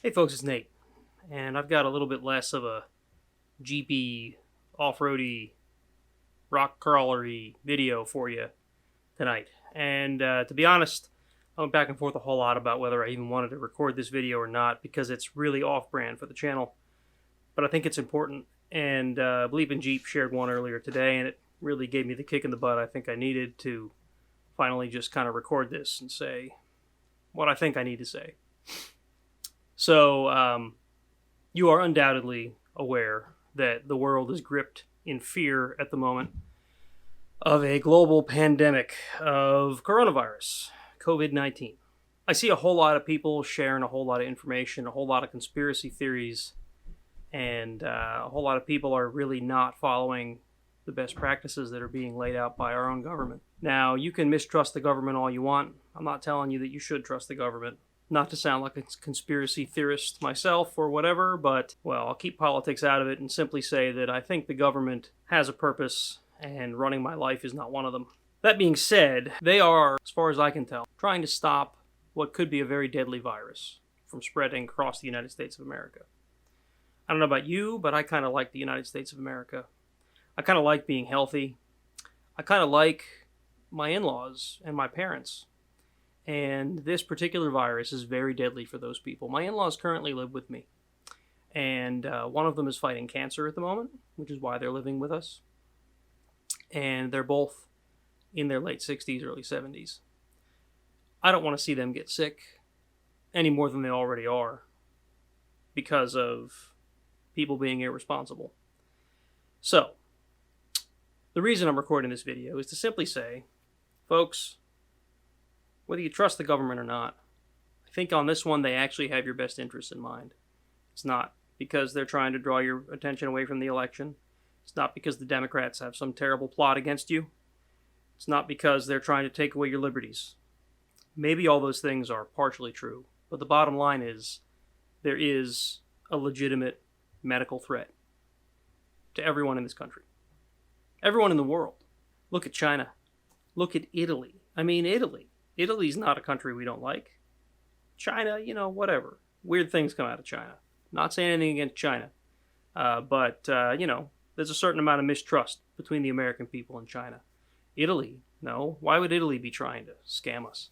Hey folks, it's Nate, and I've got a little bit less of a jeepy, off-roady, rock crawlery video for you tonight. And to be honest, I went back and forth a whole lot about whether I even wanted to record this video or not because it's really off-brand for the channel. But I think it's important, and Bleep and Jeep shared one earlier today, and it really gave me the kick in the butt I think I needed to finally just kind of record this and say what I think I need to say. So, you are undoubtedly aware that the world is gripped in fear at the moment of a global pandemic of coronavirus, COVID-19. I see a whole lot of people sharing a whole lot of information, a whole lot of conspiracy theories, and a whole lot of people are really not following the best practices that are being laid out by our own government. Now, you can mistrust the government all you want. I'm not telling you that you should trust the government. Not to sound like a conspiracy theorist myself or whatever, but, well, I'll keep politics out of it and simply say that I think the government has a purpose, and running my life is not one of them. That being said, they are, as far as I can tell, trying to stop what could be a very deadly virus from spreading across the United States of America. I don't know about you, but I kind of like the United States of America. I kind of like being healthy. I kind of like my in-laws and my parents. And this particular virus is very deadly for those people. My in-laws currently live with me. And one of them is fighting cancer at the moment, which is why they're living with us. And they're both in their late 60s, early 70s. I don't want to see them get sick any more than they already are because of people being irresponsible. So, the reason I'm recording this video is to simply say, folks, whether you trust the government or not, I think on this one they actually have your best interests in mind. It's not because they're trying to draw your attention away from the election. It's not because the Democrats have some terrible plot against you. It's not because they're trying to take away your liberties. Maybe all those things are partially true, but the bottom line is there is a legitimate medical threat to everyone in this country. Everyone in the world. Look at China. Look at Italy. I mean, Italy. Italy's not a country we don't like. China, whatever. Weird things come out of China. Not saying anything against China. But there's a certain amount of mistrust between the American people and China. Italy, no. Why would Italy be trying to scam us?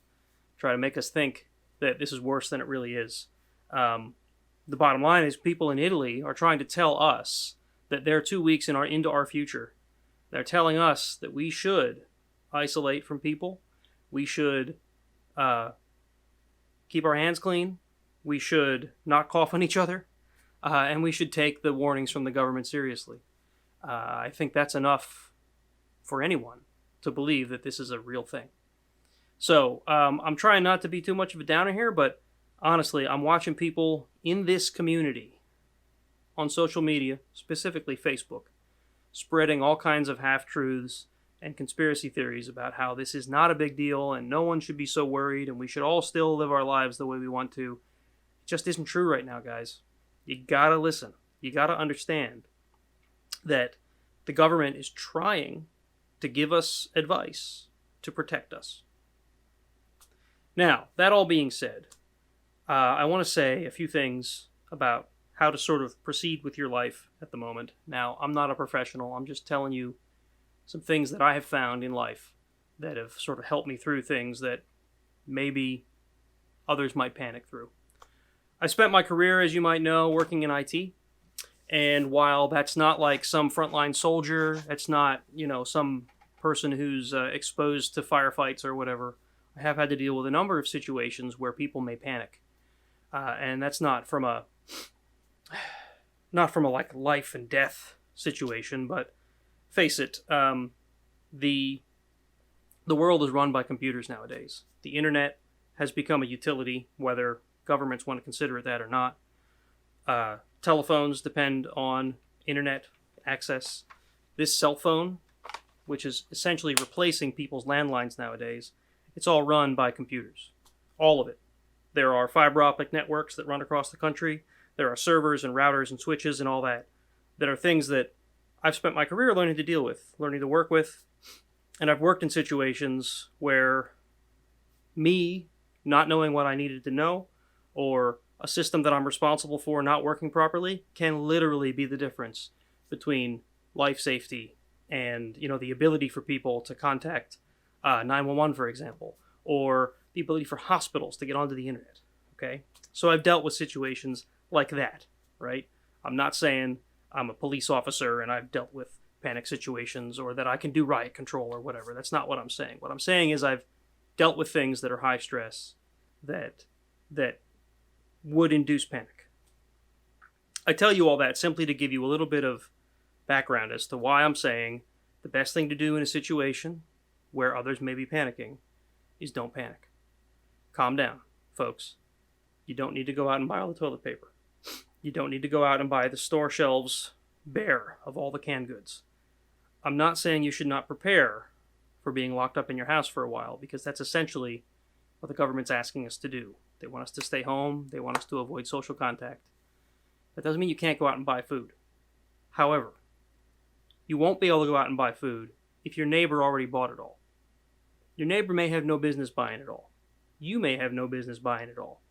Try to make us think that this is worse than it really is. The bottom line is people in Italy are trying to tell us that they're 2 weeks into our future. They're telling us that we should isolate from people. We should keep our hands clean. We should not cough on each other. And we should take the warnings from the government seriously. I think that's enough for anyone to believe that this is a real thing. So I'm trying not to be too much of a downer here, but honestly, I'm watching people in this community on social media, specifically Facebook, spreading all kinds of half-truths and conspiracy theories about how this is not a big deal and no one should be so worried and we should all still live our lives the way we want to. It just isn't true right now, guys. You gotta listen. You gotta understand that the government is trying to give us advice to protect us. Now, that all being said, I want to say a few things about how to sort of proceed with your life at the moment. Now, I'm not a professional. I'm just telling you some things that I have found in life that have sort of helped me through things that maybe others might panic through. I spent my career, as you might know, working in IT. And while that's not like some frontline soldier, it's not, some person who's exposed to firefights or whatever, I have had to deal with a number of situations where people may panic. And that's not from a like life and death situation, but face it, the world is run by computers nowadays. The internet has become a utility, whether governments want to consider it that or not. Telephones depend on internet access. This cell phone, which is essentially replacing people's landlines nowadays, it's all run by computers. All of it. There are fiber optic networks that run across the country. There are servers and routers and switches and all that are things that I've spent my career learning to deal with, learning to work with, and I've worked in situations where me not knowing what I needed to know, or a system that I'm responsible for not working properly can literally be the difference between life safety and, the ability for people to contact 911, for example, or the ability for hospitals to get onto the internet. Okay? So I've dealt with situations like that, right? I'm not saying I'm a police officer and I've dealt with panic situations or that I can do riot control or whatever. That's not what I'm saying. What I'm saying is I've dealt with things that are high stress that would induce panic. I tell you all that simply to give you a little bit of background as to why I'm saying the best thing to do in a situation where others may be panicking is don't panic. Calm down, folks. You don't need to go out and buy all the toilet paper. You don't need to go out and buy the store shelves bare of all the canned goods. I'm not saying you should not prepare for being locked up in your house for a while, because that's essentially what the government's asking us to do. They want us to stay home. They want us to avoid social contact. That doesn't mean you can't go out and buy food. However, you won't be able to go out and buy food if your neighbor already bought it all. Your neighbor may have no business buying it all. You may have no business buying it all.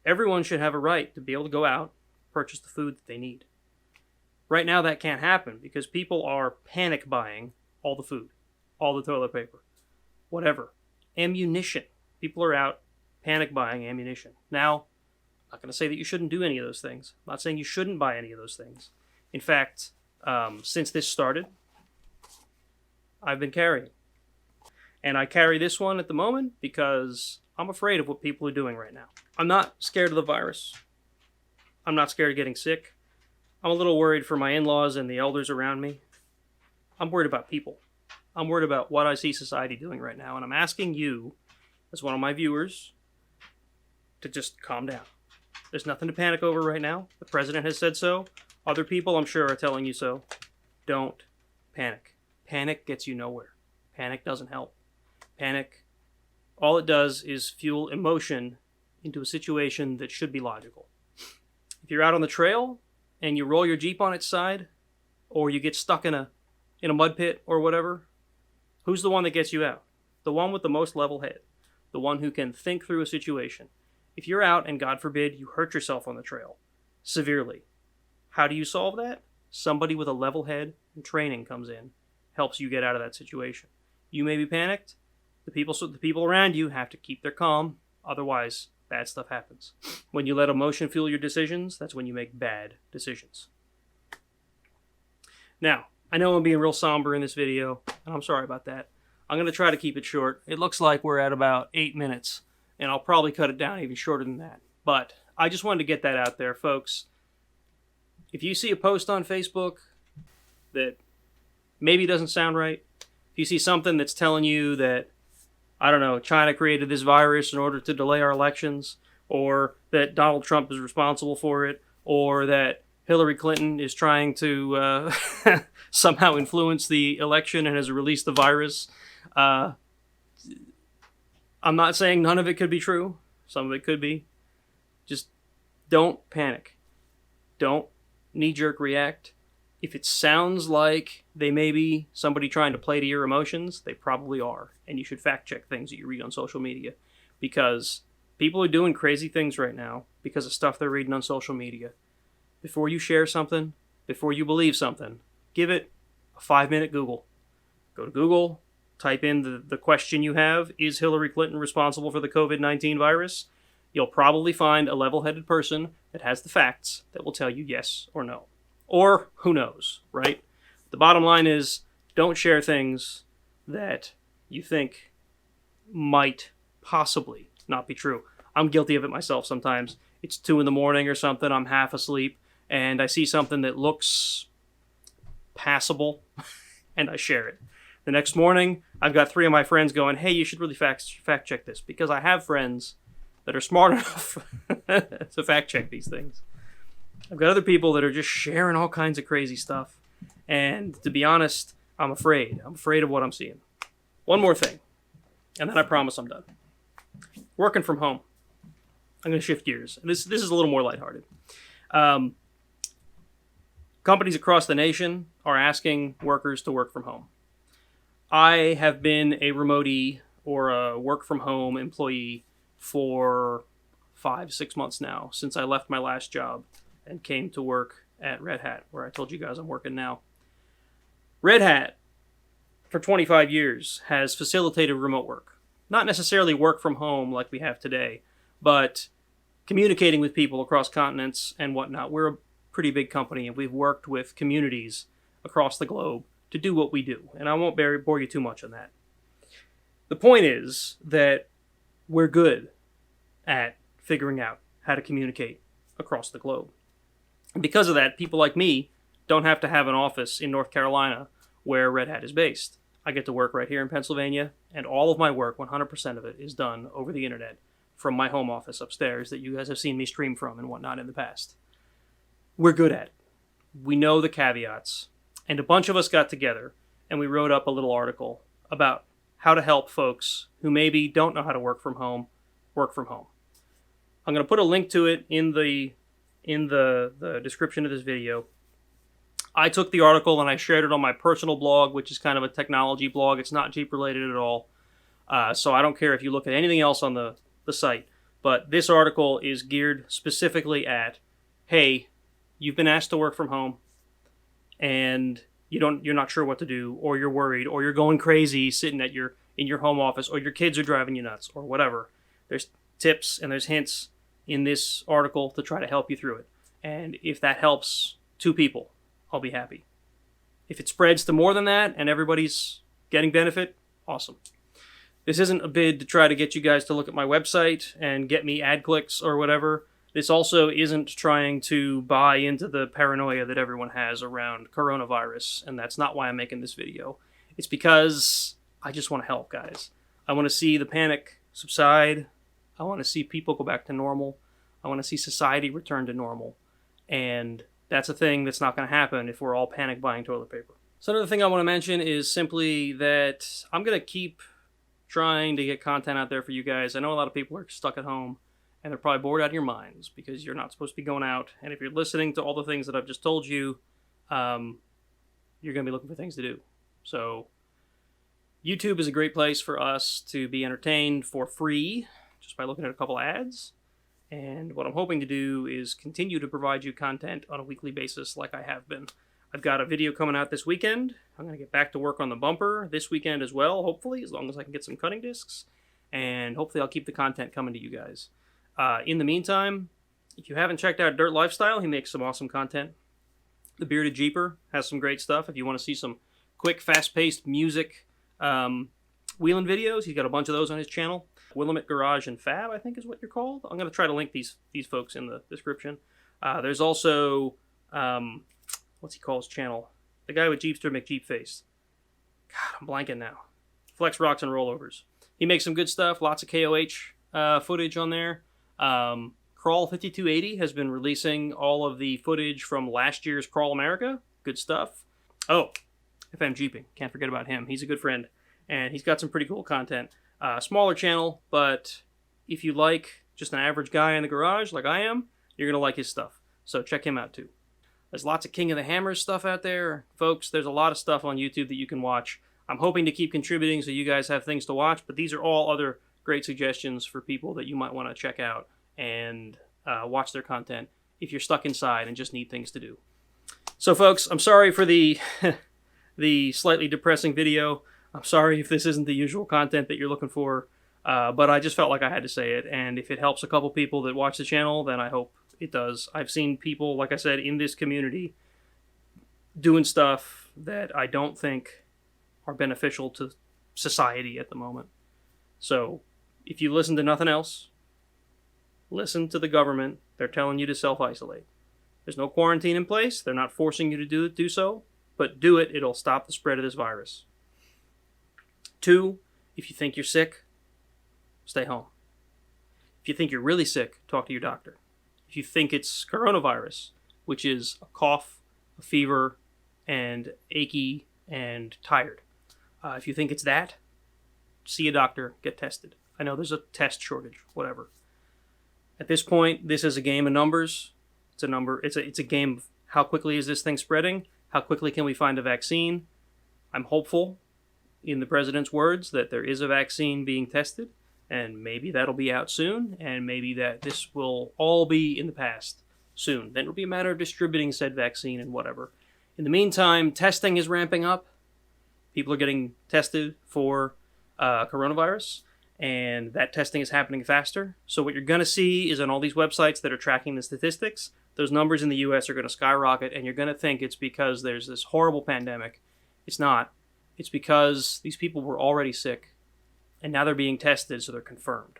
Everyone should have a right to be able to go out, purchase the food that they need. Right now that can't happen because people are panic buying all the food, all the toilet paper, whatever. Ammunition. People are out panic buying ammunition. Now, I'm not going to say that you shouldn't do any of those things. I'm not saying you shouldn't buy any of those things. In fact, since this started, I've been carrying. And I carry this one at the moment because I'm afraid of what people are doing right now. I'm not scared of the virus. I'm not scared of getting sick. I'm a little worried for my in-laws and the elders around me. I'm worried about people. I'm worried about what I see society doing right now. And I'm asking you, as one of my viewers, to just calm down. There's nothing to panic over right now. The president has said so. Other people, I'm sure, are telling you so. Don't panic. Panic gets you nowhere. Panic doesn't help. Panic, all it does is fuel emotion into a situation that should be logical. If you're out on the trail and you roll your Jeep on its side, or you get stuck in a mud pit or whatever, who's the one that gets you out? The one with the most level head. The one who can think through a situation. If you're out and, God forbid, you hurt yourself on the trail severely, how do you solve that? Somebody with a level head and training comes in, helps you get out of that situation. You may be panicked. The people around you have to keep their calm. Otherwise, bad stuff happens. When you let emotion fuel your decisions, that's when you make bad decisions. Now, I know I'm being real somber in this video, and I'm sorry about that. I'm going to try to keep it short. It looks like we're at about 8 minutes, and I'll probably cut it down even shorter than that. But I just wanted to get that out there, folks. If you see a post on Facebook that maybe doesn't sound right, if you see something that's telling you that, I don't know, China created this virus in order to delay our elections, or that Donald Trump is responsible for it, or that Hillary Clinton is trying to somehow influence the election and has released the virus. I'm not saying none of it could be true. Some of it could be. Just don't panic. Don't knee-jerk react. If it sounds like they may be somebody trying to play to your emotions, they probably are. And you should fact-check things that you read on social media. Because people are doing crazy things right now because of stuff they're reading on social media. Before you share something, before you believe something, give it a 5-minute Google. Go to Google, type in the question you have, is Hillary Clinton responsible for the COVID-19 virus? You'll probably find a level-headed person that has the facts that will tell you yes or no. Or who knows, right? The bottom line is, don't share things that you think might possibly not be true. I'm guilty of it myself sometimes. It's 2 a.m. or something, I'm half asleep, and I see something that looks passable, and I share it. The next morning, I've got 3 of my friends going, hey, you should really fact check this, because I have friends that are smart enough to fact check these things. I've got other people that are just sharing all kinds of crazy stuff, and to be honest, I'm afraid. I'm afraid of what I'm seeing. One more thing, and then I promise I'm done. Working from home. I'm going to shift gears. This is a little more lighthearted. Companies across the nation are asking workers to work from home. I have been a remote or a work from home employee for 5-6 months now since I left my last job and came to work at Red Hat, where I told you guys I'm working now. Red Hat, for 25 years, has facilitated remote work. Not necessarily work from home like we have today, but communicating with people across continents and whatnot. We're a pretty big company, and we've worked with communities across the globe to do what we do. And I won't bore you too much on that. The point is that we're good at figuring out how to communicate across the globe. And because of that, people like me don't have to have an office in North Carolina where Red Hat is based. I get to work right here in Pennsylvania, and all of my work, 100% of it, is done over the internet from my home office upstairs that you guys have seen me stream from and whatnot in the past. We're good at it. We know the caveats. And a bunch of us got together and we wrote up a little article about how to help folks who maybe don't know how to work from home, work from home. I'm going to put a link to it in the description of this video. I took the article and I shared it on my personal blog, which is kind of a technology blog. It's not Jeep related at all. So I don't care if you look at anything else on the site. But this article is geared specifically at, hey, you've been asked to work from home and you're not sure what to do, or you're worried, or you're going crazy sitting in your home office, or your kids are driving you nuts, or whatever. There's tips and there's hints in this article to try to help you through it. And if that helps 2 people, I'll be happy. If it spreads to more than that and everybody's getting benefit, awesome. This isn't a bid to try to get you guys to look at my website and get me ad clicks or whatever. This also isn't trying to buy into the paranoia that everyone has around coronavirus, and that's not why I'm making this video. It's because I just want to help, guys. I want to see the panic subside. I want to see people go back to normal. I want to see society return to normal. And that's a thing that's not going to happen if we're all panic buying toilet paper. So another thing I want to mention is simply that I'm going to keep trying to get content out there for you guys. I know a lot of people are stuck at home, and they're probably bored out of your minds because you're not supposed to be going out. And if you're listening to all the things that I've just told you, you're going to be looking for things to do. So YouTube is a great place for us to be entertained for free just by looking at a couple ads. And what I'm hoping to do is continue to provide you content on a weekly basis like I have been. I've got a video coming out this weekend. I'm going to get back to work on the bumper this weekend as well, hopefully, as long as I can get some cutting discs. And hopefully I'll keep the content coming to you guys. In the meantime, if you haven't checked out Dirt Lifestyle, he makes some awesome content. The Bearded Jeeper has some great stuff. If you want to see some quick, fast-paced music wheeling videos, he's got a bunch of those on his channel. Willamette Garage and Fab, I think is what you're called. I'm going to try to link these folks in the description. There's also, what's he call his channel? The guy with Jeepster McJeepface. God, I'm blanking now. Flex Rocks and Rollovers. He makes some good stuff. Lots of KOH footage on there. Crawl 5280 has been releasing all of the footage from last year's Crawl America. Good stuff. Oh, FM Jeeping. Can't forget about him. He's a good friend. And he's got some pretty cool content. Smaller channel, but if you like just an average guy in the garage like I am, you're going to like his stuff. So check him out too. There's lots of King of the Hammers stuff out there. Folks, there's a lot of stuff on YouTube that you can watch. I'm hoping to keep contributing so you guys have things to watch, but these are all other great suggestions for people that you might want to check out and watch their content if you're stuck inside and just need things to do. So folks, I'm sorry for the the slightly depressing video. I'm sorry if this isn't the usual content that you're looking for, but I just felt like I had to say it, and if it helps a couple people that watch the channel, then I hope it does. I've seen people, like I said, in this community doing stuff that I don't think are beneficial to society at the moment. So if you listen to nothing else, listen to the government. They're telling you to self-isolate. There's no quarantine in place. They're not forcing you to do so, but do it. It'll stop the spread of this virus. 2, if you think you're sick, stay home. If you think you're really sick, talk to your doctor. If you think it's coronavirus, which is a cough, a fever, and achy and tired, if you think it's that, see a doctor, get tested. I know there's a test shortage, whatever. At this point, this is a game of numbers. It's a game of how quickly is this thing spreading? How quickly can we find a vaccine? I'm hopeful, in the president's words, that there is a vaccine being tested And maybe that'll be out soon, and maybe that this will all be in the past soon. Then it'll be a matter of distributing said vaccine and whatever. In the meantime, testing is ramping up. People are getting tested for coronavirus, and that testing is happening faster. So what you're going to see is on all these websites that are tracking the statistics, those numbers in the U.S. are going to skyrocket, and you're going to think it's because there's this horrible pandemic. It's not. It's because these people were already sick, and now they're being tested, so they're confirmed.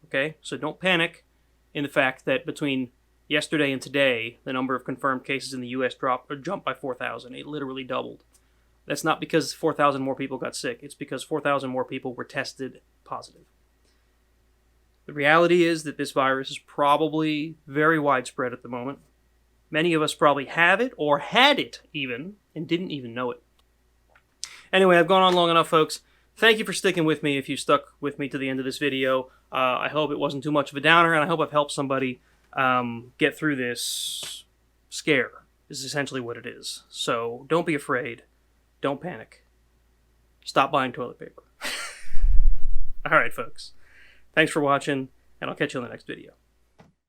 Okay? So don't panic in the fact that between yesterday and today, the number of confirmed cases in the U.S. jumped by 4,000. It literally doubled. That's not because 4,000 more people got sick. It's because 4,000 more people were tested positive. The reality is that this virus is probably very widespread at the moment. Many of us probably have it or had it even and didn't even know it. Anyway, I've gone on long enough, folks. Thank you for sticking with me if you stuck with me to the end of this video. I hope it wasn't too much of a downer, and I hope I've helped somebody get through this scare. This is essentially what it is. So don't be afraid. Don't panic. Stop buying toilet paper. All right, folks. Thanks for watching, and I'll catch you in the next video.